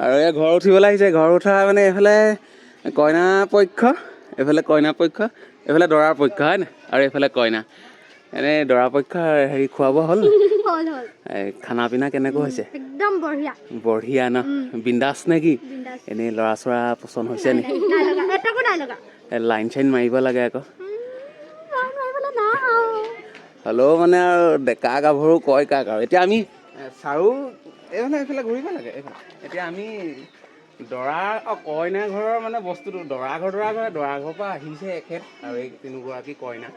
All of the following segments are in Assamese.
আৰু এই ঘৰ উঠিবলৈ আহিছে। ঘৰ উঠা মানে এইফালে কইনা পক্ষ, এইফালে কইনা পক্ষ, এইফালে দৰাৰ পক্ষ হয় নাই, আৰু এইফালে কইনা। এনেই দৰা পক্ষ হেৰি খোৱা বোৱা হ'ল খানা পিনা কেনেকুৱা হৈছে? একদম বঢ়িয়া বঢ়িয়া ন? বিন্দাছ নে কি? এনেই ল'ৰা চৰা পচন্দ হৈছে নি? লাইন চাইন মাৰিব লাগে আকৌ। হ'লেও মানে আৰু ডেকা গাভৰু কয় কাক আৰু। এতিয়া আমি চাৰু এইফালে এইফালে ঘূৰিব লাগে এইফালে। এতিয়া আমি দৰা কইনা ঘৰৰ মানে বস্তুটো দৰা ঘৰ পৰা আহিছে এখেত আৰু এই তিনিগৰাকী কইনা।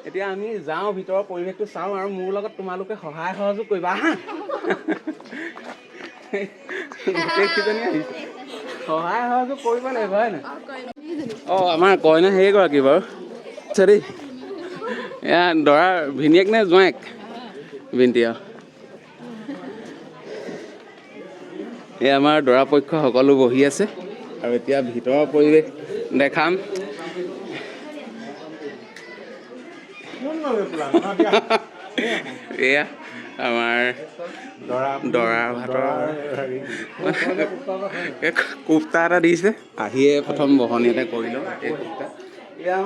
এতিয়া আমি যাওঁ ভিতৰৰ পৰিৱেশটো চাওঁ আৰু মোৰ লগত তোমালোকে সহায় সহযোগ কৰিবা হা। গোটেইকেইজনী আহিছে, সহায় সহযোগ কৰিব লাগিব হয় নাই? অঁ আমাৰ কইনা সেইগৰাকী বাৰু দেই। এয়া দৰাৰ ভিনীয়েক নে জোঁৱায়েক? বিন্তি আৰু এই আমাৰ দৰা পক্ষ সকলো বহি আছে আৰু এতিয়া ভিতৰৰ পৰিৱেশ দেখাম। এয়া আমাৰ দৰা ভাতৰ কোফটা এটা দিছে। আহিয়ে প্ৰথম বহনীয়াতে কৰিলোঁ এই কোফটা। এয়া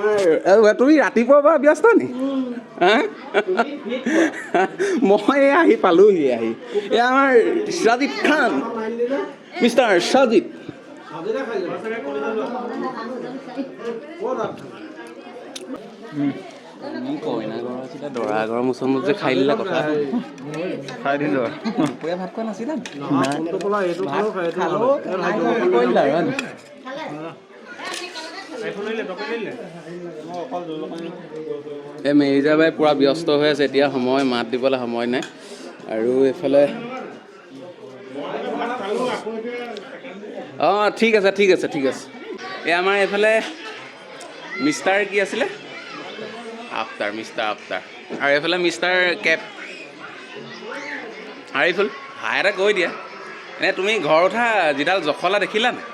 আমাৰ তুমি ৰাতিপুৱাৰ পৰা ব্যস্ত নি? মই আহি পালোহি আহি। এয়া আমাৰ সাজিদ খান, মিষ্টাৰ সাজিদ। কইনা ঘৰ আছিলে, দৰা ঘৰৰ মুচমত যে খাই দিলা কথা। খাই দিলো দুপৰীয়া ভাত খোৱা নাছিলা? এই মেৰিজা বাই পূৰা ব্যস্ত হৈ আছে এতিয়া, সময় মাত দিবলৈ সময় নাই। আৰু এইফালে অঁ ঠিক আছে ঠিক আছে ঠিক আছে। এই আমাৰ এইফালে মিষ্টাৰ কি আছিলে? After, mister after. আৰু এইফালে মিষ্টাৰ কেপ আৰিফুল। হাই এটা কৈ দিয়া। এনেই তুমি ঘৰ উঠা যিডাল জখলা দেখিলা নাই?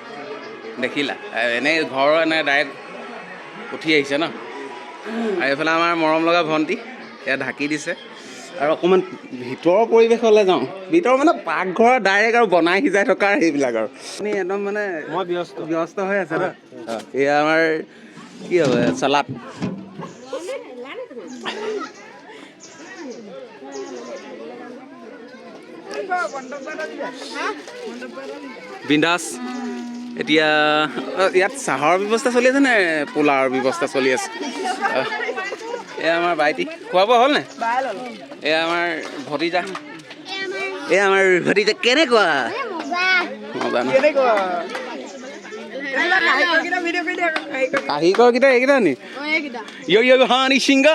দেখিলা? এনেই ঘৰ এনে ডাইৰেক্ট উঠি আহিছে ন? আৰু এইফালে আমাৰ মৰম লগা ভণ্টি এয়া ঢাকি দিছে। আৰু অকণমান ভিতৰৰ পৰিৱেশলৈ যাওঁ। ভিতৰৰ মানে পাকঘৰ ডাইৰেক্ট আৰু বনাই সিজাই থকাৰ সেইবিলাক আৰু একদম মানে মই ব্যস্ত হৈ আছে ন? এয়া আমাৰ কি হ'ব চালাড। বিন্দাছ। এতিয়া ইয়াত চাহৰ ব্যৱস্থা চলি আছে নে পোলাওৰ ব্যৱস্থা চলি আছে? এয়া আমাৰ বাইটি খোৱা বোৱা হ'ল নাই? এয়া আমাৰ ভতিজা, এয়া আমাৰ ভতিজা কেনেকুৱা? মজা ন? কাহিকৰ কেইটা এইকেইটা নি? হানি সিংহ